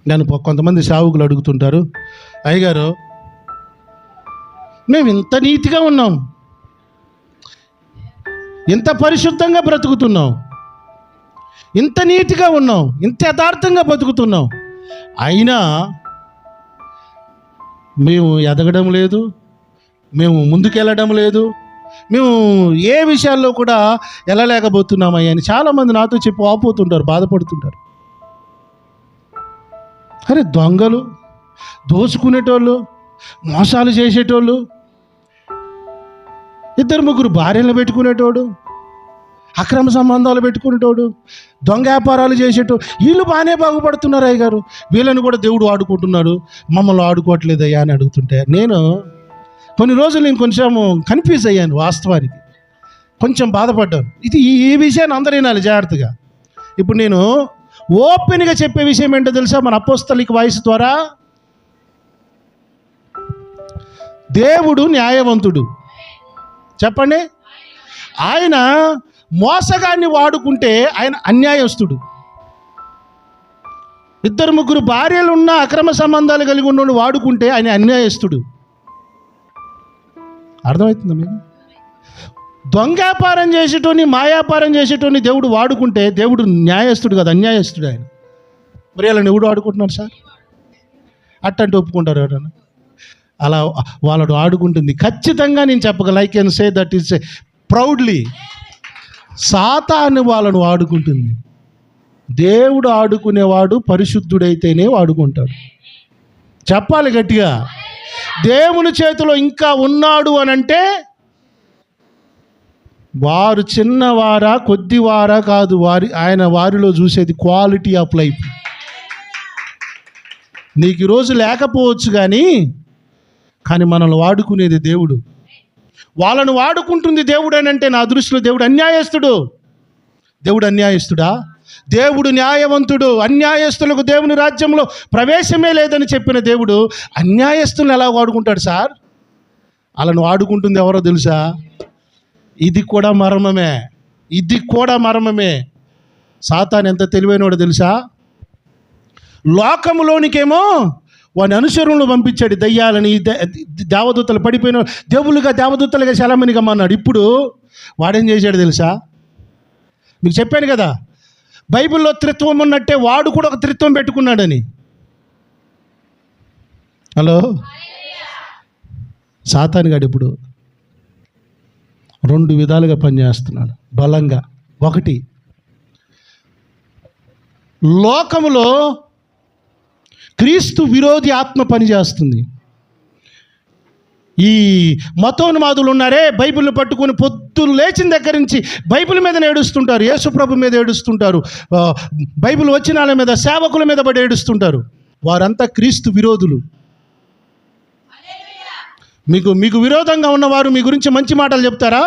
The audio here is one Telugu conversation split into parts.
నన్ను కొంతమంది సేవకులు అడుగుతుంటారు, అయ్యగారు మేము ఇంత నీతిగా ఉన్నాం, ఇంత పరిశుద్ధంగా బ్రతుకుతున్నాం, ఇంత నీతిగా ఉన్నాం, ఇంత యథార్థంగా బతుకుతున్నాం, అయినా మేము ఎదగడం లేదు, మేము ముందుకెళ్ళడం లేదు, మేము ఏ విషయాల్లో కూడా వెళ్ళలేకపోతున్నామయ్యా అని చాలామంది నాతో చెప్పి వాపోతుంటారు, బాధపడుతుంటారు. అరే దొంగలు, దోచుకునేటోళ్ళు, మోసాలు చేసేటోళ్ళు, 2-3 భార్యలను పెట్టుకునేటోడు, అక్రమ సంబంధాలు పెట్టుకునేటోడు, దొంగ వ్యాపారాలు చేసేటోడు, వీళ్ళు బాగానే బాగుపడుతున్నారు అయ్యగారు, వీళ్ళని కూడా దేవుడు ఆడుకుంటున్నాడు, మమ్మల్ని ఆడుకోవట్లేదయ్యా అని అడుగుతుంటే కొన్ని రోజులు నేను కొంచెం కన్ఫ్యూజ్ అయ్యాను, వాస్తవానికి కొంచెం బాధపడ్డాను. ఈ విషయాన్ని అందరూ వినాలి జాగ్రత్తగా. ఇప్పుడు నేను ఓపెన్గా చెప్పే విషయం ఏంటో తెలుసా? మన అపోస్తలిక వాయిస్ ద్వారా దేవుడు న్యాయవంతుడు. చెప్పండి. ఆయన మోసగాన్ని వాడుకుంటే ఆయన అన్యాయస్తుడు. 2-3 భార్యలు ఉన్న అక్రమ సంబంధాలు కలిగి ఉన్న వాడుకుంటే ఆయన అన్యాయస్తుడు. అర్థమవుతుందా మీకు? దొంగ వ్యాపారం చేసేటోని, మాయాపారం చేసేటోని దేవుడు వాడుకుంటే దేవుడు న్యాయస్తుడు కదా, అన్యాయస్తుడు ఆయన. మరి వాళ్ళని ఎవడు ఆడుకుంటున్నారు సార్? అట్టంటే ఒప్పుకుంటారు ఎవరన్నా? అలా వాళ్ళడు ఆడుకుంటుంది. ఖచ్చితంగా నేను చెప్పగలను, I can say that is proudly, సాతాను వాళ్ళను ఆడుకుంటుంది. దేవుడు ఆడుకునేవాడు పరిశుద్ధుడైతేనే వాడుకుంటాడు. చెప్పాలి గట్టిగా. దేవుని చేతిలో ఇంకా ఉన్నాడు అని అంటే వారు చిన్నవారా కొద్దివారా కాదు, ఆయన వారిలో చూసేది క్వాలిటీ ఆఫ్ లైఫ్. నీకు ఈరోజు లేకపోవచ్చు కానీ మనల్ని వాడుకునేది దేవుడు. వాళ్ళను వాడుకుంటుంది దేవుడు అని అంటే నా దృష్టిలో దేవుడు అన్యాయస్తుడు. దేవుడు అన్యాయస్తుడా? దేవుడు న్యాయవంతుడు. అన్యాయస్తులకు దేవుని రాజ్యంలో ప్రవేశమే లేదని చెప్పిన దేవుడు అన్యాయస్తులను ఎలా వాడుకుంటాడు సార్? వాళ్ళను వాడుకుంటుంది ఎవరో తెలుసా? ఇది కూడా మర్మమే. సాతాను ఎంత తెలివైనవాడో తెలుసా? లోకములోనికేమో వాని అనుసరణలు పంపించాడు, దయ్యాలని, దేవదూతలు పడిపోయిన దేవదూతలుగా చలమణిగా అన్నాడు. ఇప్పుడు వాడేం చేశాడు తెలుసా? మీకు చెప్పాను కదా, బైబిల్లో త్రిత్వం ఉన్నట్టే వాడు కూడా ఒక త్రిత్వం పెట్టుకున్నాడని. హలో, సాతానుగాడు ఇప్పుడు 2 విధాలుగా పనిచేస్తున్నాడు బలంగా. ఒకటి, లోకములో క్రీస్తు విరోధి ఆత్మ పనిచేస్తుంది. ఈ మతోన్మాదులు ఉన్నారే, బైబిల్ని పట్టుకొని పొద్దున లేచిన దగ్గర నుంచి బైబిల్ మీద ఏడుస్తుంటారు, యేసుప్రభు మీద ఏడుస్తుంటారు, బైబిల్ వచనాల మీద, సేవకుల మీద పడి ఏడుస్తుంటారు. వారంతా క్రీస్తు విరోధులు. మీకు విరోధంగా ఉన్నవారు మీ గురించి మంచి మాటలు చెప్తారా?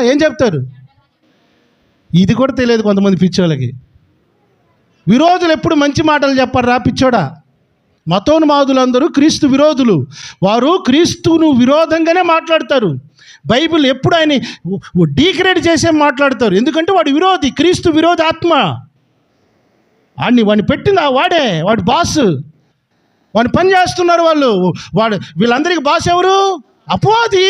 ఏం చెప్తారు? ఇది కూడా తెలియదు కొంతమంది పిచ్చోళ్ళకి. విరోధులు ఎప్పుడు మంచి మాటలు చెప్పరా పిచ్చోడా? మతోన్మాదులందరూ క్రీస్తు విరోధులు. వారు క్రీస్తును విరోధంగానే మాట్లాడతారు. బైబిల్ ఎప్పుడు ఆయన డీగ్రేడ్ చేసే మాట్లాడతారు. ఎందుకంటే వాడు విరోధి, క్రీస్తు విరోధి ఆత్మ. వాడిని పెట్టింది వాడి బాస్. వాడిని పని చేస్తున్నారు వాళ్ళు. వీళ్ళందరికీ బాస్ ఎవరు? అపవాది.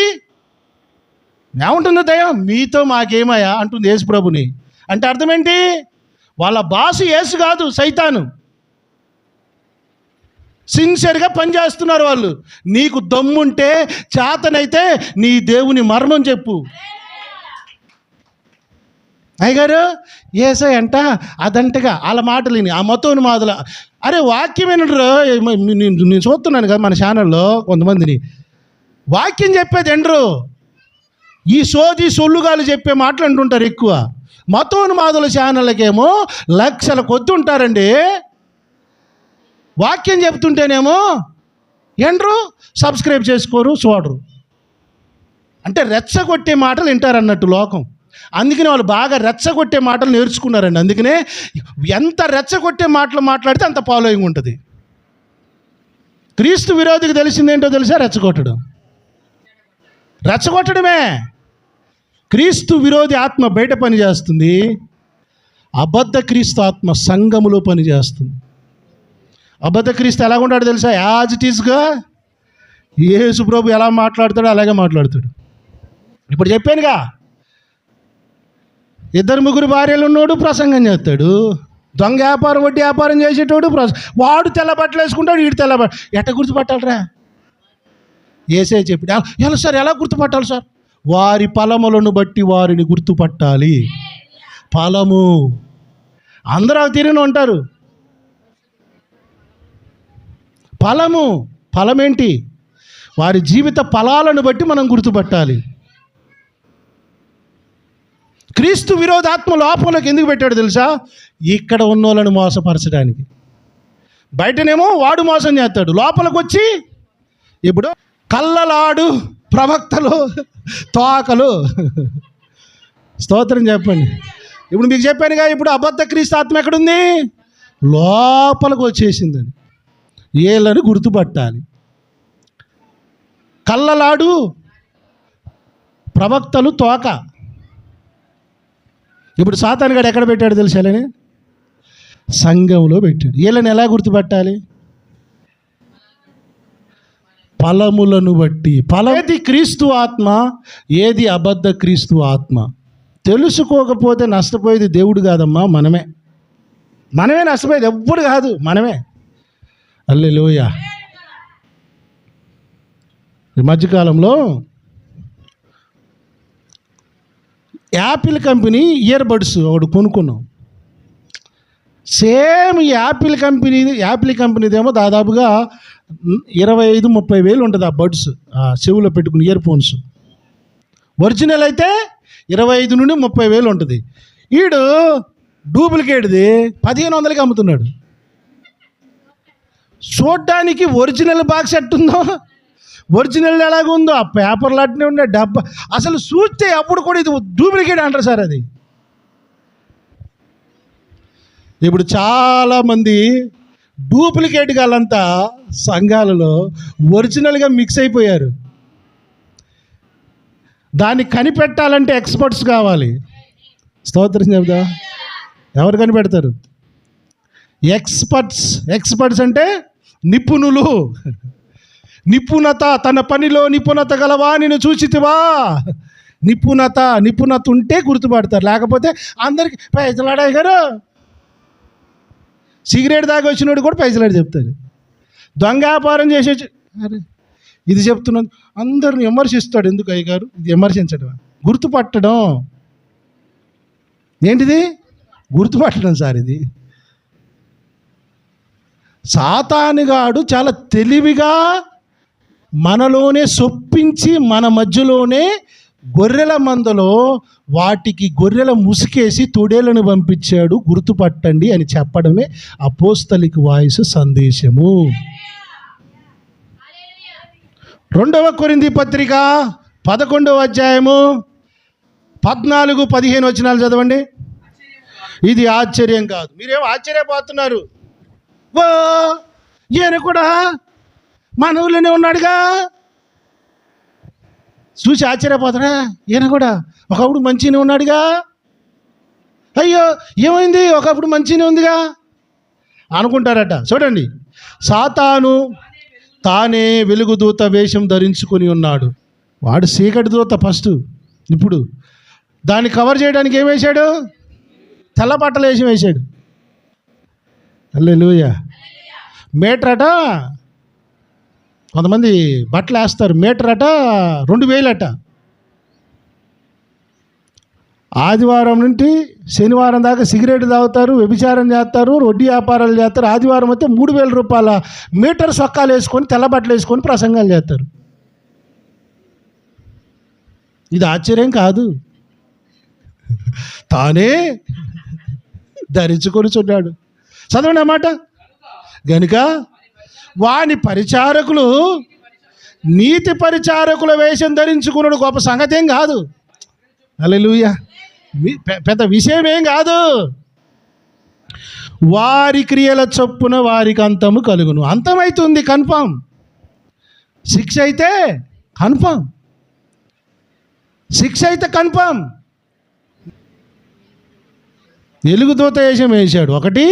ఏముంటుందో దయ్యం, మీతో మాకేమయ్యా అంటుంది యేసు ప్రభుని. అంటే అర్థం ఏంటి? వాళ్ళ బాసు యేసు కాదు, సైతాను. సిన్సియర్గా పనిచేస్తున్నారు వాళ్ళు. నీకు దమ్ముంటే, చేతనైతే నీ దేవుని మర్మం చెప్పు. అయ్యగారు ఏసై అంట అదంటగా వాళ్ళ మాటలు విని ఆ మతోన్మాదుల, అరే వాక్యం వినరు. నేను చూస్తున్నాను కదా మన ఛానల్లో కొంతమందిని, వాక్యం చెప్పేది ఎండరు, ఈ సొల్లుగాలు చెప్పే మాటలు అంటుంటారు ఎక్కువ. మతోన్మాదుల ఛానళ్ళకేమో లక్షల కొద్ది ఉంటారండి. వాక్యం చెప్తుంటేనేమో ఎండరు, సబ్స్క్రైబ్ చేసుకోరు, చూడరు. అంటే రెచ్చగొట్టే మాటలు వింటారు అన్నట్టు లోకం. అందుకనే వాళ్ళు బాగా రెచ్చగొట్టే మాటలు నేర్చుకున్నారండి. అందుకనే ఎంత రెచ్చగొట్టే మాటలు మాట్లాడితే అంత ఫాలోయింగ్ ఉంటుంది. క్రీస్తు విరోధికి తెలిసిందేంటో తెలుసా? రెచ్చగొట్టడమే. క్రీస్తు విరోధి ఆత్మ బయట పనిచేస్తుంది, అబద్ధ క్రీస్తు ఆత్మ సంఘములో పనిచేస్తుంది. అబద్ధ క్రీస్తు ఎలాగుంటాడు తెలుసా? యాజ్ ఇట్ ఈస్గా యేసు ప్రభు ఎలా మాట్లాడతాడో అలాగే మాట్లాడతాడు. ఇప్పుడు చెప్పానుగా, 2-3 భార్యలు ఉన్నోడు ప్రసంగం చేస్తాడు. దొంగ వ్యాపారం, వడ్డీ వ్యాపారం చేసేటోడు వాడు తెల్ల బట్టలు వేసుకుంటాడు, వీడు తెల్ల బట్టలు. ఎట్ట గుర్తుపట్టాలరా? ఏసే చెప్పి ఎలా సార్, ఎలా గుర్తుపట్టాలి సార్? వారి ఫలములను బట్టి వారిని గుర్తుపట్టాలి. ఫలము అందరూ తీరుని ఉంటారు. ఫలమేంటి? వారి జీవిత ఫలాలను బట్టి మనం గుర్తుపట్టాలి. క్రీస్తు విరోధాత్మ లోపంలోకి ఎందుకు పెట్టాడు తెలుసా? ఇక్కడ ఉన్న వాళ్ళని మోసపరచడానికి. బయటనేమో వాడు మోసం చేస్తాడు, లోపలికి వచ్చి ఇప్పుడు కళ్ళలాడు ప్రవక్తలు, తోకలు. స్తోత్రం చెప్పండి. ఇప్పుడు మీకు చెప్పానుగా, ఇప్పుడు అబద్ధ క్రీస్తు ఆత్మ ఎక్కడుంది? లోపలికి వచ్చేసిందని. వీళ్ళని గుర్తుపట్టాలి. కళ్ళలాడు ప్రవక్తలు, తోక. ఇప్పుడు సాతానుగాడు ఎక్కడ పెట్టాడు తెలుసాలని? సంఘంలో పెట్టాడు. వీళ్ళని ఎలా గుర్తుపట్టాలి? ఫలములను బట్టి. ఏది క్రీస్తు ఆత్మ, ఏది అబద్ధ క్రీస్తు ఆత్మ తెలుసుకోకపోతే నష్టపోయేది దేవుడు కాదమ్మా, మనమే నష్టపోయేది. ఎవ్వడు కాదు, మనమే. హల్లెలూయా. ఈ మధ్యకాలంలో యాపిల్ కంపెనీ ఇయర్ బడ్స్ ఒకటి కొనుక్కున్నాం. సేమ్ ఈ యాపిల్ కంపెనీదేమో దాదాపుగా 25-30 వేలు ఉంటుంది ఆ బడ్స్, చెవులో పెట్టుకుని ఇయర్ ఫోన్స్. ఒరిజినల్ అయితే 25 నుండి 30 వేలు ఉంటుంది. వీడు డూప్లికేట్ది 1500కి అమ్ముతున్నాడు. చూడ్డానికి ఒరిజినల్ బాక్స్ ఎట్టుందో, ఒరిజినల్ ఎలాగుందో ఆ పేపర్లు అట్నే ఉండే డబ్బా. అసలు చూస్తే అప్పుడు కూడా ఇది డూప్లికేట్ అంటారు సార్. అది ఇప్పుడు చాలామంది డూప్లికేట్ గాలంతా సంఘాలలో ఒరిజినల్గా మిక్స్ అయిపోయారు. దాన్ని కనిపెట్టాలంటే ఎక్స్పర్ట్స్ కావాలి. స్తోత్రం చెబుదా? ఎవరు కనిపెడతారు? ఎక్స్పర్ట్స్ అంటే నిపుణులు. నిపుణత, తన పనిలో నిపుణత గలవా నేను చూచితివా? నిపుణత ఉంటే గుర్తుపడతారు. లేకపోతే అందరికి పైసలాడాయి గారు. సిగరెట్ దాకా వచ్చినోడు కూడా పైసలాడి చెప్తారు. దొంగ వ్యాపారం చేసే అరే ఇది చెప్తున్నాను, అందరిని విమర్శిస్తాడు. ఎందుకు అయ్యగారు ఇది విమర్శించడం? గుర్తుపట్టడం. ఏంటిది? గుర్తుపట్టడం సార్. ఇది సాతానుగాడు చాలా తెలివిగా మనలోనే సొప్పించి మన మధ్యలోనే గొర్రెల మందలో వాటికి గొర్రెల ముసుకేసి తొడేలను పంపించాడు. గుర్తుపట్టండి అని చెప్పడమే అపోస్తలిక వాయిస్ సందేశము. 2వ కొరింథీ పత్రిక 11వ అధ్యాయము 14-15 వచనాలు చదవండి. ఇది ఆశ్చర్యం కాదు. మీరేమో ఆశ్చర్యపోతున్నారు. ఓ ఈయన కూడా మన ఊళ్ళోనే ఉన్నాడుగా చూసి ఆశ్చర్యపోతాడా? ఈయన కూడా ఒకప్పుడు మంచిగానే ఉన్నాడుగా. అయ్యో ఏమైంది, ఒకప్పుడు మంచిగానే ఉందిగా అనుకుంటారట. చూడండి, సాతాను తానే వెలుగుదూత వేషం ధరించుకొని ఉన్నాడు. వాడు చీకటి దూత ఫస్ట్. ఇప్పుడు దాన్ని కవర్ చేయడానికి ఏం వేశాడు? తెల్ల బట్టలు వేసాడు. హల్లెలూయా. మీటర్ అట, కొంతమంది బట్టలు వేస్తారు, మీటర్ అట 2000 అట. ఆదివారం నుండి శనివారం దాకా సిగరెట్ తాగుతారు, వ్యభిచారం చేస్తారు, వడ్డీ వ్యాపారాలు చేస్తారు. ఆదివారం అయితే 3000 రూపాయల మీటర్ సొక్కాలు వేసుకొని తెల్ల బట్టలు వేసుకొని ప్రసంగాలు చేస్తారు. ఇది ఆశ్చర్యం కాదు, తానే ధరించుకొని చున్నాడు. చదవండి అన్నమాట. గనుక వాని పరిచారకులు నీతి పరిచారకుల వేషం ధరించుకున్నాడు. గొప్ప సంగతి ఏం కాదు. హల్లెలూయా. పెద్ద విషయం ఏం కాదు. వారి క్రియల చొప్పున వారికి అంతము కలుగును. అంతమైతుంది కన్ఫామ్. శిక్ష అయితే కన్ఫామ్. వెలుగుదూత వేషం వేశాడు. ఒకటి,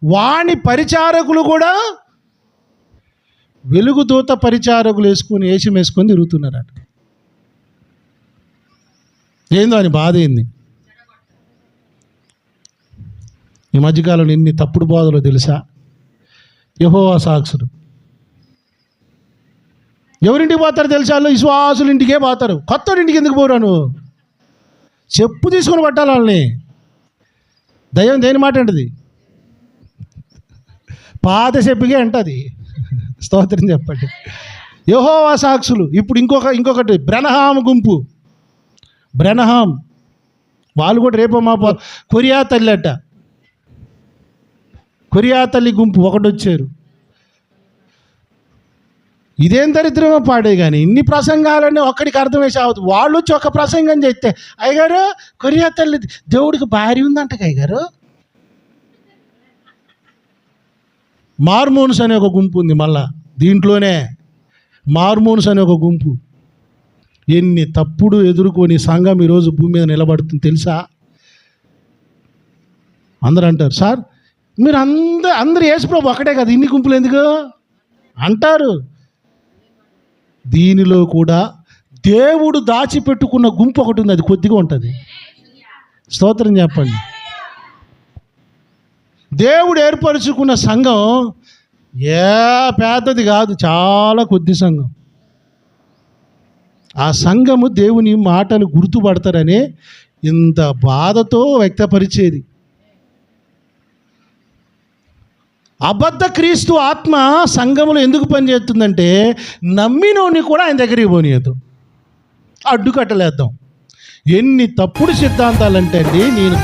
వాని పరిచారకులు కూడా వెలుగుదూత పరిచారకులు వేసుకొని వేషం వేసుకొని తిరుగుతున్నారట. ఏందో అని బాధ ఏంది. ఈ మధ్యకాలంలో ఎన్ని తప్పుడు బోధలు తెలుసా? యెహోవా సాక్షులు ఎవరింటికి పోతారు తెలుసా? వాళ్ళు విశ్వాసుల ఇంటికే పోతారు. కొత్త ఇంటికి ఎందుకు పోరాను? చెప్పు తీసుకొని పట్టాలి వాళ్ళని. దయ్యం దేని మాట అంటది? పాత చెప్పిగే అంటది. స్తోత్రం చెప్పండి. యెహోవా సాక్షులు. ఇప్పుడు ఇంకొకటి బ్రెనహాం గుంపు. బ్రెనహాం వాళ్ళు కూడా రేపో మాపో కొరియా తల్లి అట. కొరియా తల్లి గుంపు ఒకటి వచ్చారు. ఇదేం దరిద్రమో పాడే కానీ ఇన్ని ప్రసంగాలన్నీ ఒక్కడికి అర్థమేసి అవుతుంది. వాళ్ళు వచ్చి ఒక ప్రసంగం చేస్తే అయ్యగారు కొరియా తల్లి దేవుడికి భార్య ఉందంట అయ్యగారు. మార్మోన్స్ అనే ఒక గుంపు ఉంది. మళ్ళా దీంట్లోనే మార్మోన్స్ అనే ఒక గుంపు. ఎన్ని తప్పుడు ఎదుర్కొని సంఘం ఈరోజు భూమి మీద నిలబడుతుంది తెలుసా? అందరూ అంటారు, సార్ మీరు అందరూ యేసుప్రభు ఒకటే కదా, ఇన్ని గుంపులు ఎందుకు అంటారు. దీనిలో కూడా దేవుడు దాచిపెట్టుకున్న గుంపు ఒకటి ఉంది, అది కొద్దిగా ఉంటుంది. స్తోత్రం చెప్పండి. దేవుడు ఏర్పరచుకున్న సంఘం పెద్దది కాదు, చాలా కొద్ది సంఘం. ఆ సంఘము దేవుని మాటలు గుర్తుపడతారని ఇంత బాధతో వ్యక్తపరిచేది. అబద్ధ క్రీస్తు ఆత్మ సంఘములో ఎందుకు పనిచేస్తుందంటే నమ్మినోని కూడా ఆయన దగ్గరికి పోనీయదు, అడ్డుకట్టలేద్దాం. ఎన్ని తప్పుడు సిద్ధాంతాలంటే అండి, నేను